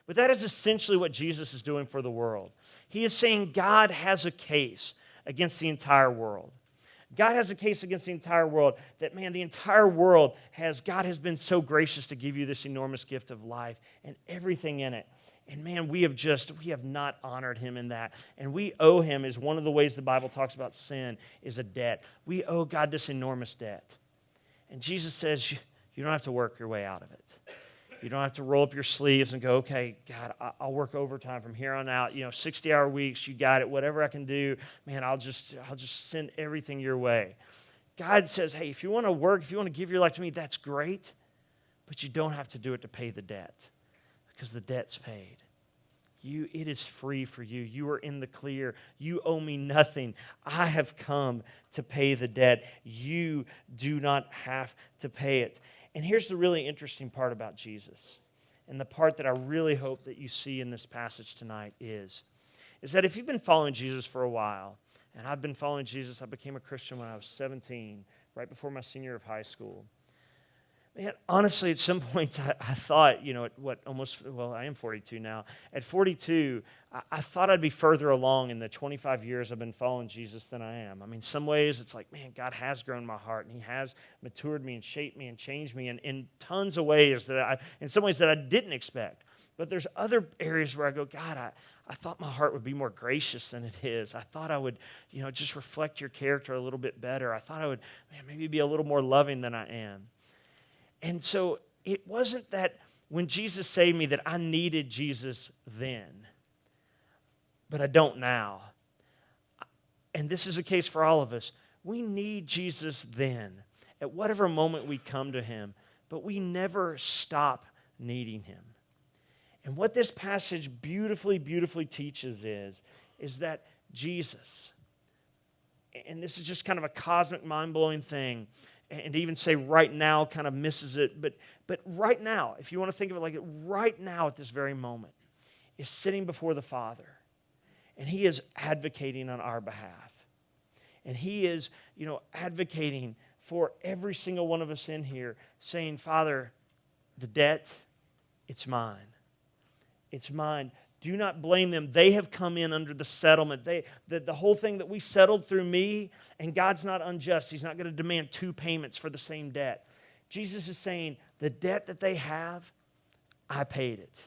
But that is essentially what Jesus is doing for the world. He is saying God has a case against the entire world. God has a case against the entire world that, man, the entire world God has been so gracious to give you this enormous gift of life and everything in it. And man, we have not honored him in that. And we owe him, is one of the ways the Bible talks about sin, is a debt. We owe God this enormous debt. And Jesus says, you don't have to work your way out of it. You don't have to roll up your sleeves and go, okay, God, I'll work overtime from here on out. 60-hour weeks, you got it. Whatever I can do, man, I'll just send everything your way. God says, hey, if you want to work, if you want to give your life to me, that's great. But you don't have to do it to pay the debt, because the debt's paid. It is free for you. You are in the clear. You owe me nothing. I have come to pay the debt. You do not have to pay it. And here's the really interesting part about Jesus, and the part that I really hope that you see in this passage tonight is that if you've been following Jesus for a while, and I've been following Jesus, I became a Christian when I was 17, right before my senior year of high school. Man, honestly, at some point, I thought, I am 42 now. At 42, I thought I'd be further along in the 25 years I've been following Jesus than I am. I mean, some ways it's like, man, God has grown my heart, and he has matured me and shaped me and changed me in tons of ways in some ways that I didn't expect. But there's other areas where I go, God, I thought my heart would be more gracious than it is. I thought I would, just reflect your character a little bit better. I thought I would, maybe be a little more loving than I am. And so it wasn't that when Jesus saved me that I needed Jesus then, but I don't now. And this is the case for all of us. We need Jesus then, at whatever moment we come to him, but we never stop needing him. And what this passage beautifully, beautifully teaches is that Jesus, and this is just kind of a cosmic, mind-blowing thing, and to even say right now kind of misses it. But right now, if you want to think of it like it, right now at this very moment, is sitting before the Father. And he is advocating on our behalf. And he is, advocating for every single one of us in here, saying, Father, the debt, it's mine. It's mine. Do not blame them. They have come in under the settlement. The whole thing that we settled through me, and God's not unjust. He's not going to demand two payments for the same debt. Jesus is saying, the debt that they have, I paid it.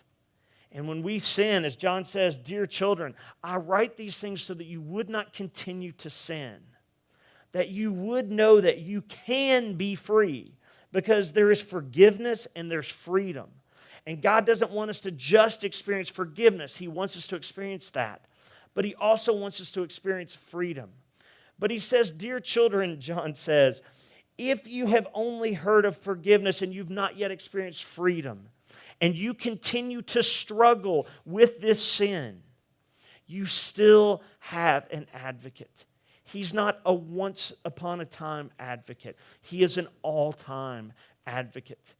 And when we sin, as John says, dear children, I write these things so that you would not continue to sin, that you would know that you can be free, because there is forgiveness and there's freedom. And God doesn't want us to just experience forgiveness. He wants us to experience that. But he also wants us to experience freedom. But he says, dear children, John says, if you have only heard of forgiveness and you've not yet experienced freedom, and you continue to struggle with this sin, you still have an advocate. He's not a once upon a time advocate. He is an all-time advocate.